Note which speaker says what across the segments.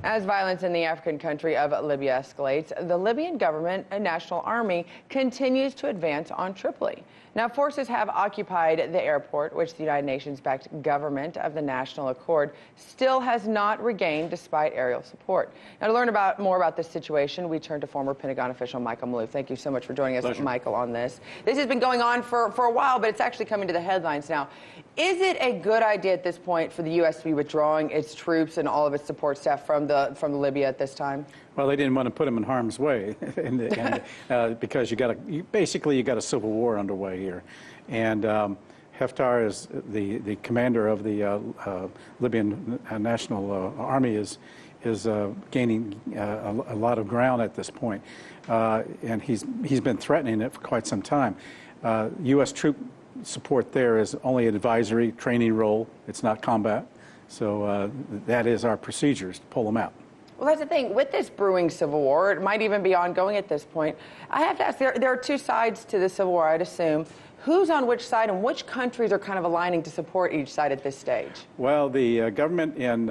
Speaker 1: As violence in the African country of Libya escalates, the Libyan government and national army continues to advance on Tripoli. Now, forces have occupied the airport, which the United Nations-backed government of the National Accord still has not regained despite aerial support. Now, to learn more about this situation, we turn to former Pentagon official Michael Maloof. Thank you so much for joining us,
Speaker 2: Pleasure.
Speaker 1: Michael, on this. This has been going on for a while, but it's actually coming to the headlines now. Is it a good idea at this point for the U.S. to be withdrawing its troops and all of its support staff from Libya at this time?
Speaker 2: Well, they didn't want to put them in harm's way, because you got a civil war underway here, and Haftar is the commander of the Libyan National Army is gaining a lot of ground at this point, and he's been threatening it for quite some time. U.S. troop support there is only an advisory training role; it's not combat, so that is our procedures to pull them out.
Speaker 1: Well, that's the thing. With this brewing civil war, it might even be ongoing at this point. I have to ask, there are two sides to the civil war, I'd assume. Who's on which side, and which countries are kind of aligning to support each side at this stage?
Speaker 2: Well, the government in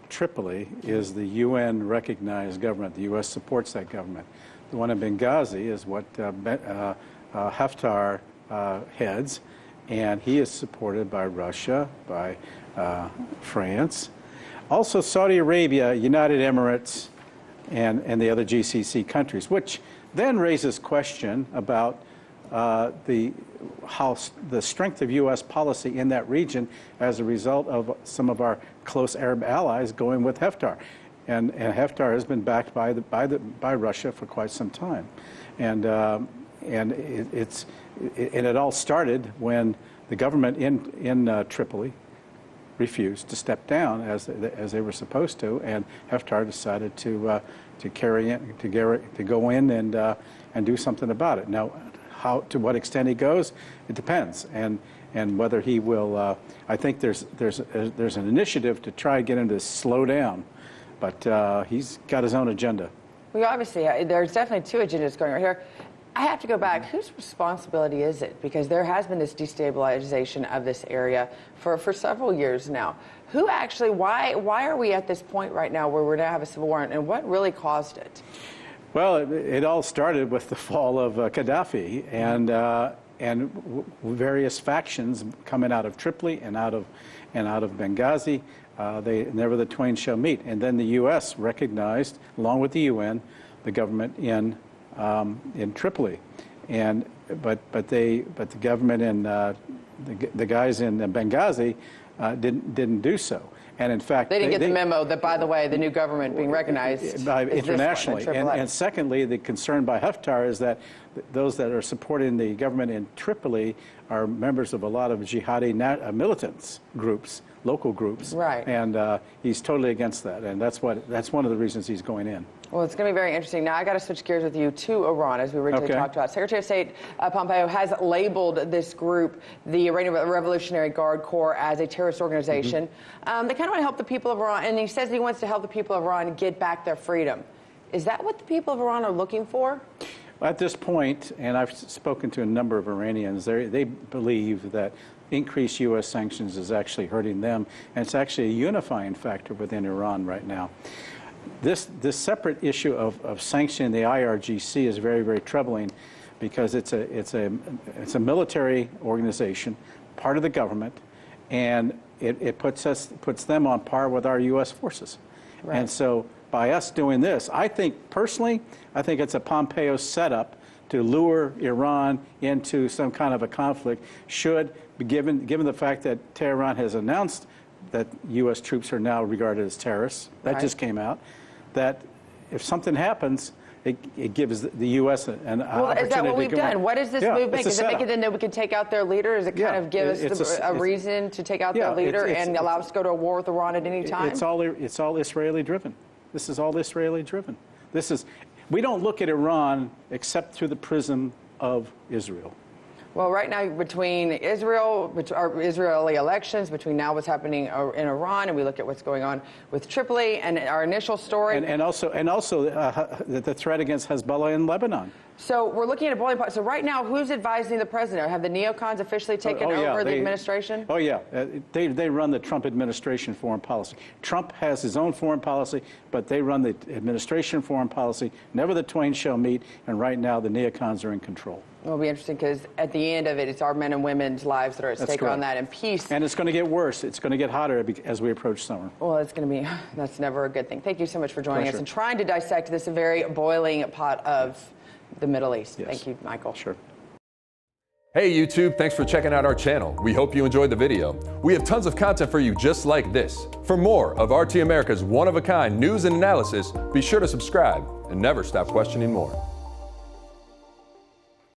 Speaker 2: Tripoli is the UN-recognized government. The U.S. supports that government. The one in Benghazi is what Haftar heads, and he is supported by Russia, by France, also Saudi Arabia, United Emirates, and the other GCC countries, which then raises question about the strength of U.S. policy in that region as a result of some of our close Arab allies going with Haftar, and Haftar has been backed by Russia for quite some time, and it all started when the government in Tripoli refused to step down as they were supposed to, and Haftar decided to go in and do something about it. Now, to what extent he goes, it depends, and whether he will. I think there's an initiative to try and get him to slow down, but he's got his own agenda.
Speaker 1: Well, obviously, there's definitely two agendas going right here. I have to go back. Whose responsibility is it? Because there has been this destabilization of this area for several years now. Who actually, why are we at this point right now where we're going to have a civil war, and what really caused it?
Speaker 2: Well, it all started with the fall of Gaddafi and various factions coming out of Tripoli and out of Benghazi. Never the twain shall meet. And then the U.S. recognized, along with the UN, the government in Tripoli, but the government and the guys in Benghazi didn't do so. And in fact,
Speaker 1: they didn't get the memo that, by the way, the new government being recognized
Speaker 2: internationally. And secondly, the concern by Haftar is that those that are supporting the government in Tripoli are members of a lot of jihadi militants groups, local groups.
Speaker 1: Right.
Speaker 2: And he's totally against that, and that's one of the reasons he's going in.
Speaker 1: Well, it's going to be very interesting. Now, I got to switch gears with you to Iran, as we originally talked about. Secretary of State Pompeo has labeled this group, the Iranian Revolutionary Guard Corps, as a terrorist organization. They kind of want to help the people of Iran, and he says he wants to help the people of Iran get back their freedom. Is that what the people of Iran are looking for?
Speaker 2: At this point, and I've spoken to a number of Iranians, they believe that increased U.S. sanctions is actually hurting them, and it's actually a unifying factor within Iran right now. This separate issue of sanctioning the IRGC is very, very troubling, because it's a military organization, part of the government, and it puts them on par with our U.S. forces. Right. And so by us doing this, I think it's a Pompeo setup to lure Iran into some kind of a conflict. Should, given the fact that Tehran has announced that U.S. troops are now regarded as terrorists. That just came out. That if something happens, it gives the U.S. an opportunity.
Speaker 1: Well, is that what we've done? What does this move make? Does it make it then that we can take out their leader? Does it kind of give us a reason to take out their leader and allow us to go to a war with Iran at any time?
Speaker 2: It's all Israeli driven. This is all Israeli driven. We don't look at Iran except through the prism of Israel.
Speaker 1: Well, right now, between Israeli elections, between now what's happening in Iran, and we look at what's going on with Tripoli, and our initial story,
Speaker 2: and also the threat against Hezbollah in Lebanon.
Speaker 1: So we're looking at a boiling pot. So right now, who's advising the president? Have the neocons officially taken over the administration?
Speaker 2: Oh, yeah. They run the Trump administration foreign policy. Trump has his own foreign policy, but they run the administration foreign policy. Never the twain shall meet, and right now the neocons are in control.
Speaker 1: It'll be interesting because at the end of it, it's our men and women's lives that are at stake on that, and peace.
Speaker 2: And it's going to get worse. It's going to get hotter as we approach summer.
Speaker 1: Well, it's going to be, that's never a good thing. Thank you so much for joining
Speaker 2: Pleasure.
Speaker 1: us and trying to dissect this very boiling pot of the Middle East.
Speaker 2: Yes.
Speaker 1: Thank you, Michael.
Speaker 2: Sure.
Speaker 3: Hey YouTube, thanks for checking out our channel. We hope you enjoyed the video. We have tons of content for you just like this. For more of RT America's one-of-a-kind news and analysis, be sure to subscribe and never stop questioning more.